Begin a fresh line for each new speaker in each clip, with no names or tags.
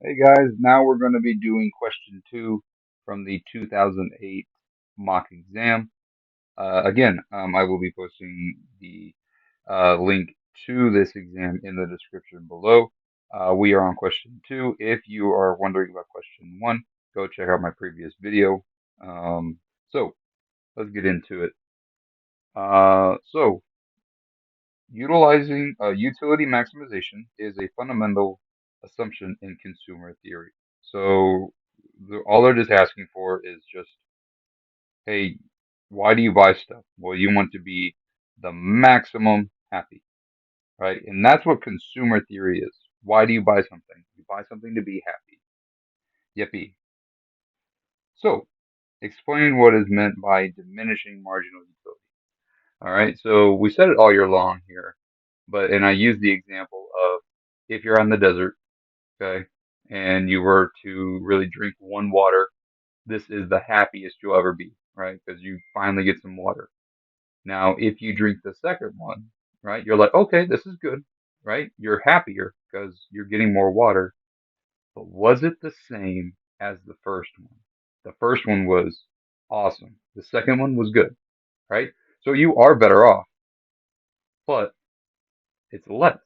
Hey guys, now we're going to be doing question 2 from the 2008 mock exam. I will be posting the link to this exam in the description below. We are on question 2. If you are wondering about question 1, go check out my previous video. So let's get into it. So utilizing utility maximization is a fundamental assumption in consumer theory. So all they're just asking for is just, hey, why do you buy stuff? Well, you want to be the maximum happy, right? And that's what consumer theory is. Why do you buy something? You buy something to be happy. Yippee. So explain what is meant by diminishing marginal utility. All right. So we said it all year long here, and I use the example of if you're on the desert, okay, and you were to really drink one water, this is the happiest you'll ever be, right? Because you finally get some water. Now, if you drink the second one, right, you're like, okay, this is good, right? You're happier because you're getting more water. But was it the same as the first one? The first one was awesome. The second one was good, right? So you are better off, but it's less.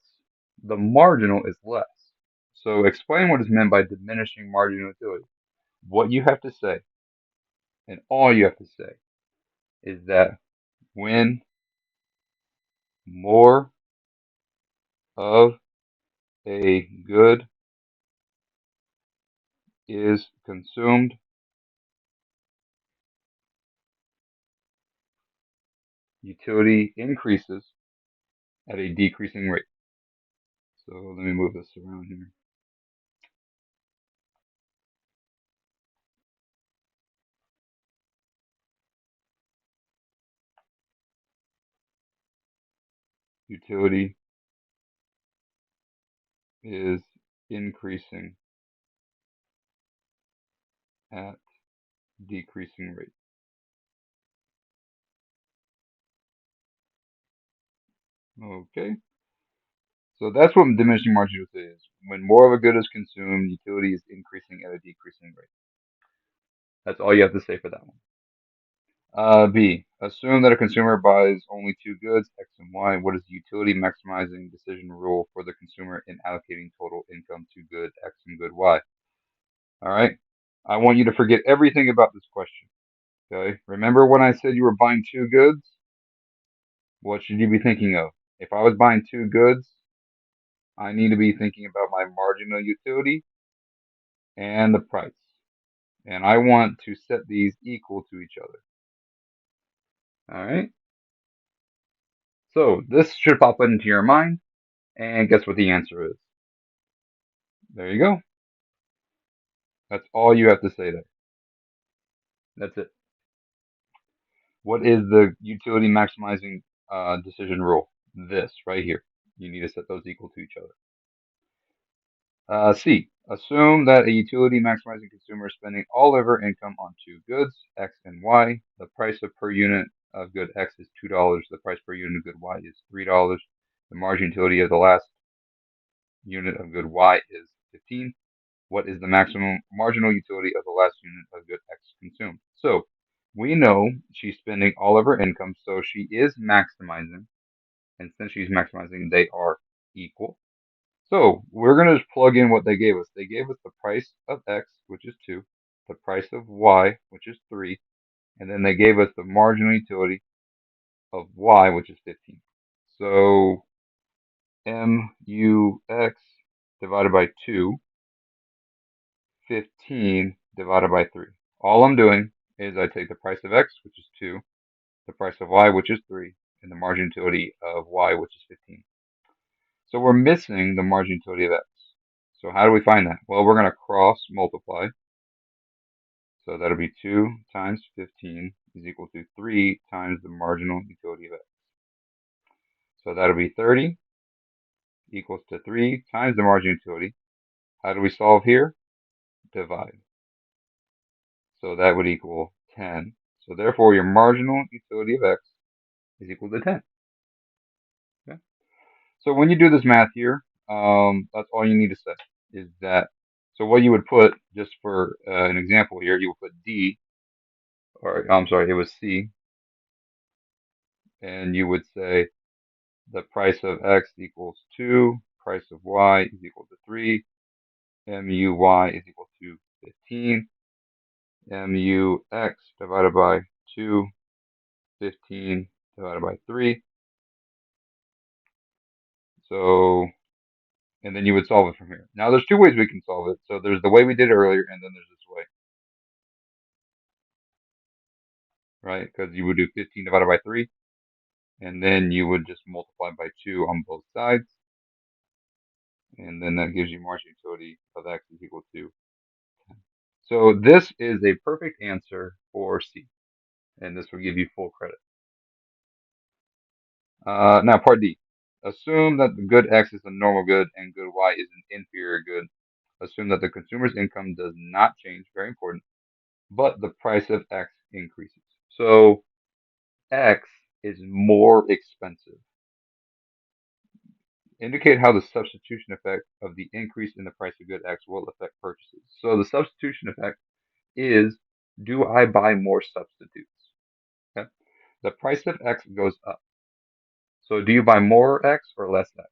The marginal is less. So explain what is meant by diminishing marginal utility. What you have to say, and all you have to say, is that when more of a good is consumed, utility increases at a decreasing rate. So let me move this around here. Utility is increasing at decreasing rate. Okay. So that's what diminishing marginal utility is. When more of a good is consumed, utility is increasing at a decreasing rate. That's all you have to say for that one. B. Assume that a consumer buys only two goods, X and Y. What is the utility maximizing decision rule for the consumer in allocating total income to good X and good Y? All right. I want you to forget everything about this question. Okay. Remember when I said you were buying two goods? What should you be thinking of? If I was buying two goods, I need to be thinking about my marginal utility and the price. And I want to set these equal to each other. All right. So this should pop into your mind. And guess what the answer is? There you go. That's all you have to say there. That's it. What is the utility maximizing decision rule? This right here. You need to set those equal to each other. C. Assume that a utility maximizing consumer is spending all of her income on two goods, X and Y. The price of per unit of good X is $2. The price per unit of good Y is $3. The margin utility of the last unit of good Y is 15. What is the maximum marginal utility of the last unit of good X consumed? So we know she's spending all of her income, so she is maximizing. And since she's maximizing, they are equal. So we're going to just plug in what they gave us. They gave us the price of X, which is 2, the price of Y, which is 3, and then they gave us the marginal utility of Y, which is 15. So MUX divided by 2, 15 divided by 3. All I'm doing is I take the price of X, which is 2, the price of Y, which is 3, and the margin utility of Y, which is 15. So we're missing the margin utility of X. So how do we find that? Well, we're going to cross multiply. So that'll be 2 times 15 is equal to 3 times the marginal utility of X. So that'll be 30 equals to 3 times the marginal utility. How do we solve here? Divide. So that would equal 10. So therefore, your marginal utility of X is equal to 10. Okay? So when you do this math here, that's all you need to say is that. So what you would put, just for an example here, you would put D, or I'm sorry, it was C, and you would say the price of X equals 2, price of Y is equal to 3, MUY is equal to 15, MUX divided by 2, 15 divided by 3. So, and then you would solve it from here. Now there's two ways we can solve it. So there's the way we did earlier, and then there's this way, right? Because you would do 15 divided by 3, and then you would just multiply by 2 on both sides, and then that gives you marginal utility of X is equal to 10. So this is a perfect answer for C, and this will give you full credit. Now part D. Assume that the good X is a normal good and good Y is an inferior good. Assume that the consumer's income does not change, very important, but the price of X increases. So X is more expensive. Indicate how the substitution effect of the increase in the price of good X will affect purchases. So the substitution effect is, do I buy more substitutes? Okay. The price of X goes up. So do you buy more X or less X?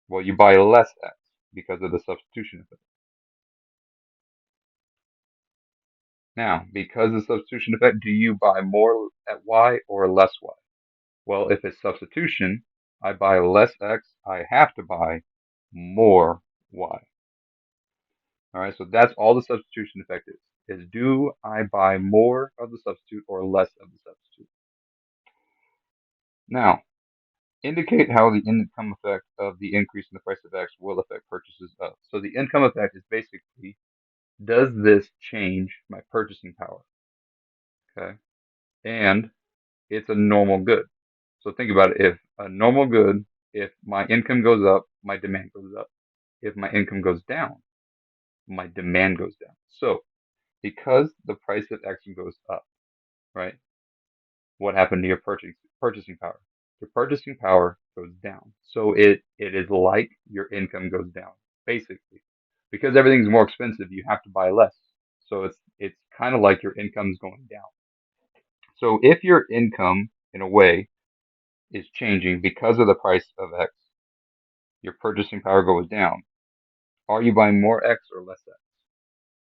Well, you buy less X because of the substitution effect. Now, because of the substitution effect, do you buy more at Y or less Y? Well, if it's substitution, I buy less X, I have to buy more Y. All right, so that's all the substitution effect is do I buy more of the substitute or less of the substitute? Now, indicate how the income effect of the increase in the price of X will affect purchases of. So the income effect is basically, does this change my purchasing power? Okay, and it's a normal good. So think about it. If a normal good, if my income goes up, my demand goes up. If my income goes down, my demand goes down. So because the price of X goes up, right? What happened to your purchasing power? Your purchasing power goes down. So it is like your income goes down, basically. Because everything's more expensive, you have to buy less. So it's kind of like your income's going down. So if your income, in a way, is changing because of the price of X, your purchasing power goes down. Are you buying more X or less X?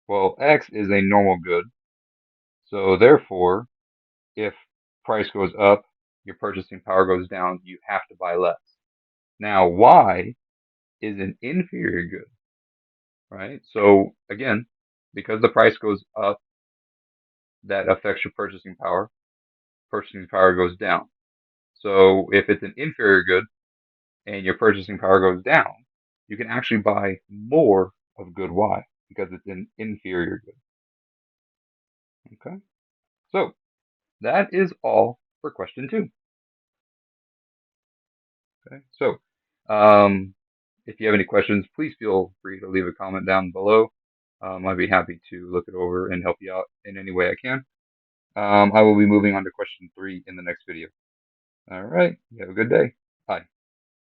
Well, X is a normal good. So therefore, if price goes up, your purchasing power goes down, you have to buy less. Now, Y is an inferior good, right? So again, because the price goes up, that affects your purchasing power. Purchasing power goes down. So if it's an inferior good and your purchasing power goes down, you can actually buy more of good Y because it's an inferior good. Okay, so that is all for question 2. Okay, so if you have any questions, please feel free to leave a comment down below. I'd be happy to look it over and help you out in any way I can. I will be moving on to question 3 in the next video. All right, you have a good day.